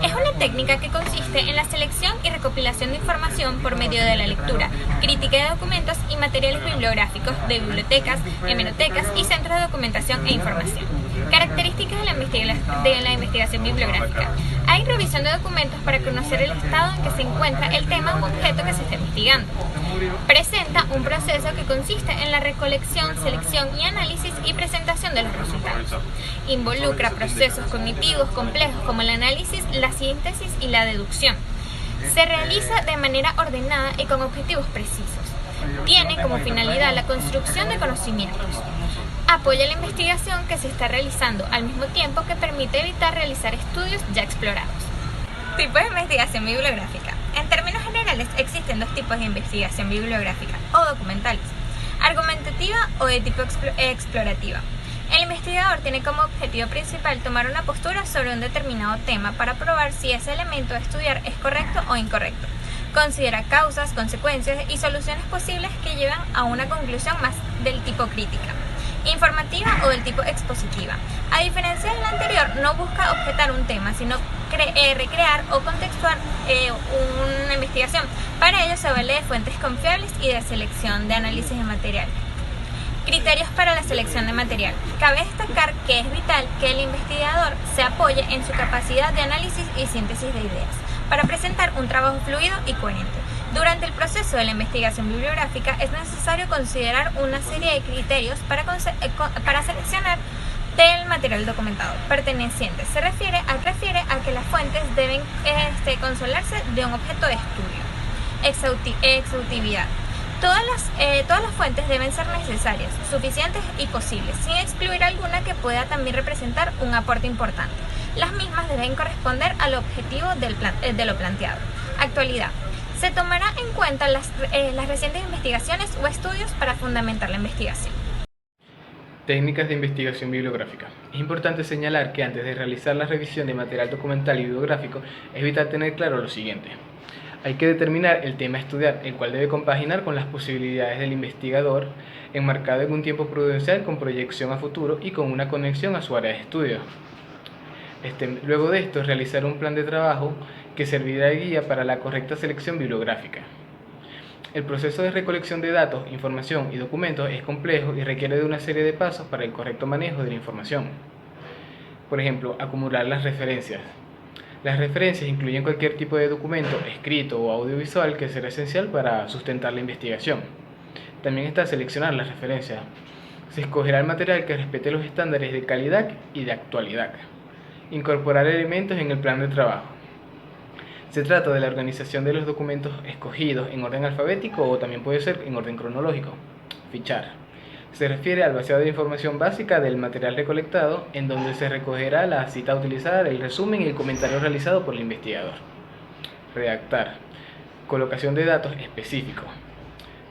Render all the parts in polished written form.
Es una técnica que consiste en la selección y recopilación de información por medio de la lectura, crítica de documentos y materiales bibliográficos de bibliotecas, hemerotecas y centros de documentación e información. Características de la investigación bibliográfica. Hay revisión de documentos para conocer el estado en que se encuentra el tema o objeto que se está investigando. Presenta un proceso que consiste en la recolección, selección y análisis y presentación de los resultados. Involucra procesos cognitivos complejos como el análisis, la síntesis y la deducción. Se realiza de manera ordenada y con objetivos precisos. Tiene como finalidad la construcción de conocimientos. Apoya la investigación que se está realizando al mismo tiempo que permite evitar realizar estudios ya explorados. Tipos de investigación bibliográfica. En términos generales, existen dos tipos de investigación bibliográfica o documentales: argumentativa o de tipo explorativa. El investigador tiene como objetivo principal tomar una postura sobre un determinado tema para probar si ese elemento a estudiar es correcto o incorrecto. Considera causas, consecuencias y soluciones posibles que llevan a una conclusión más del tipo crítica. Informativa o del tipo expositiva. A diferencia del anterior, no busca objetar un tema, sino recrear o contextuar una investigación. Para ello se vale de fuentes confiables y de selección de análisis de material. Criterios para la selección de material. Cabe destacar que es vital que el investigador se apoye en su capacidad de análisis y síntesis de ideas para presentar un trabajo fluido y coherente. Durante el proceso de la investigación bibliográfica es necesario considerar una serie de criterios para seleccionar del material documentado perteneciente. Se refiere a que las fuentes deben consolarse de un objeto de estudio. Exhautividad. Todas las fuentes deben ser necesarias, suficientes y posibles, sin excluir alguna que pueda también representar un aporte importante. Las mismas deben corresponder al objetivo de lo planteado. Actualidad. Se tomará en cuenta las recientes investigaciones o estudios para fundamentar la investigación. Técnicas de investigación bibliográfica. Es importante señalar que antes de realizar la revisión de material documental y bibliográfico es vital tener claro lo siguiente. Hay que determinar el tema a estudiar, el cual debe compaginar con las posibilidades del investigador, enmarcado en un tiempo prudencial con proyección a futuro y con una conexión a su área de estudio. Luego de esto, realizar un plan de trabajo que servirá de guía para la correcta selección bibliográfica. El proceso de recolección de datos, información y documentos es complejo y requiere de una serie de pasos para el correcto manejo de la información. Por ejemplo, acumular las referencias. Las referencias incluyen cualquier tipo de documento, escrito o audiovisual que será esencial para sustentar la investigación. También está seleccionar las referencias. Se escogerá el material que respete los estándares de calidad y de actualidad. Incorporar elementos en el plan de trabajo. Se trata de la organización de los documentos escogidos en orden alfabético o también puede ser en orden cronológico. Fichar. Se refiere al vaciado de información básica del material recolectado, en donde se recogerá la cita utilizada, el resumen y el comentario realizado por el investigador. Redactar. Colocación de datos específicos.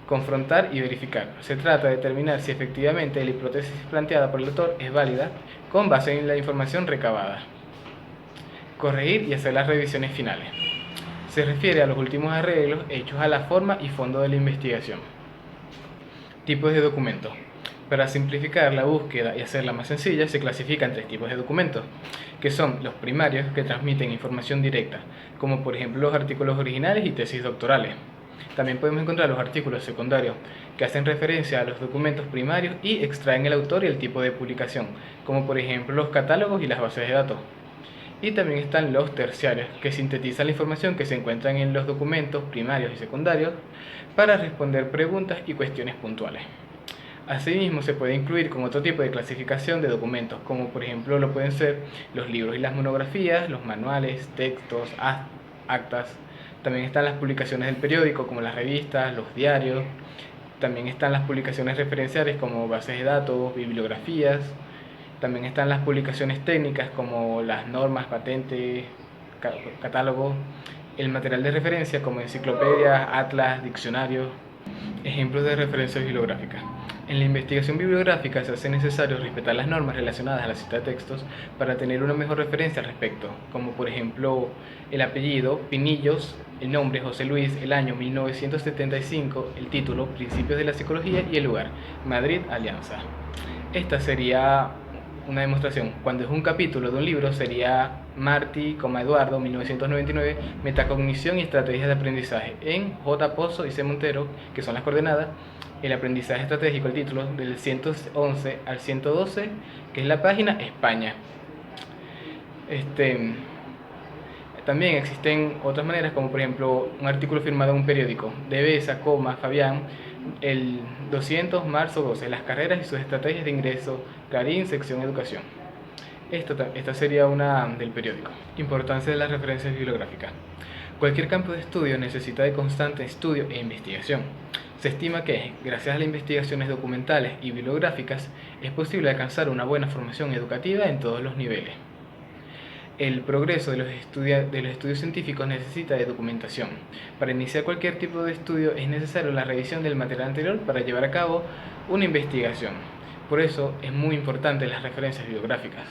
Confrontar y verificar. Se trata de determinar si efectivamente la hipótesis planteada por el autor es válida con base en la información recabada. Corregir y hacer las revisiones finales. Se refiere a los últimos arreglos hechos a la forma y fondo de la investigación. Tipos de documentos. Para simplificar la búsqueda y hacerla más sencilla, se clasifican 3 tipos de documentos, que son los primarios, que transmiten información directa, como por ejemplo los artículos originales y tesis doctorales. También podemos encontrar los artículos secundarios, que hacen referencia a los documentos primarios y extraen el autor y el tipo de publicación, como por ejemplo los catálogos y las bases de datos. Y también están los terciarios, que sintetizan la información que se encuentra en los documentos primarios y secundarios para responder preguntas y cuestiones puntuales. Asimismo, se puede incluir como otro tipo de clasificación de documentos, como por ejemplo lo pueden ser los libros y las monografías, los manuales, textos, actas. También están las publicaciones del periódico, como las revistas, los diarios. También están las publicaciones referenciales, como bases de datos, bibliografías. También están las publicaciones técnicas, como las normas, patentes, catálogos. El material de referencia, como enciclopedias, atlas, diccionarios. Ejemplos de referencias bibliográficas. En la investigación bibliográfica se hace necesario respetar las normas relacionadas a la cita de textos para tener una mejor referencia al respecto, como por ejemplo el apellido, Pinillos, el nombre, José Luis, el año 1975, el título, Principios de la Psicología y el lugar, Madrid, Alianza. Esta sería una demostración. Cuando es un capítulo de un libro sería Martí, Eduardo, 1999, Metacognición y Estrategias de Aprendizaje. En J. Pozo y C. Montero, que son las coordenadas, el aprendizaje estratégico, el título, del 111 al 112, que es la página España. También existen otras maneras, como por ejemplo un artículo firmado en un periódico de Besa, Fabián, el 200 marzo 12, las carreras y sus estrategias de ingreso, Clarín, sección educación. Esta sería una del periódico. Importancia de las referencias bibliográficas. Cualquier campo de estudio necesita de constante estudio e investigación. Se estima que, gracias a las investigaciones documentales y bibliográficas, es posible alcanzar una buena formación educativa en todos los niveles. El progreso de los estudios científicos necesita de documentación. Para iniciar cualquier tipo de estudio es necesario la revisión del material anterior para llevar a cabo una investigación. Por eso es muy importante las referencias bibliográficas.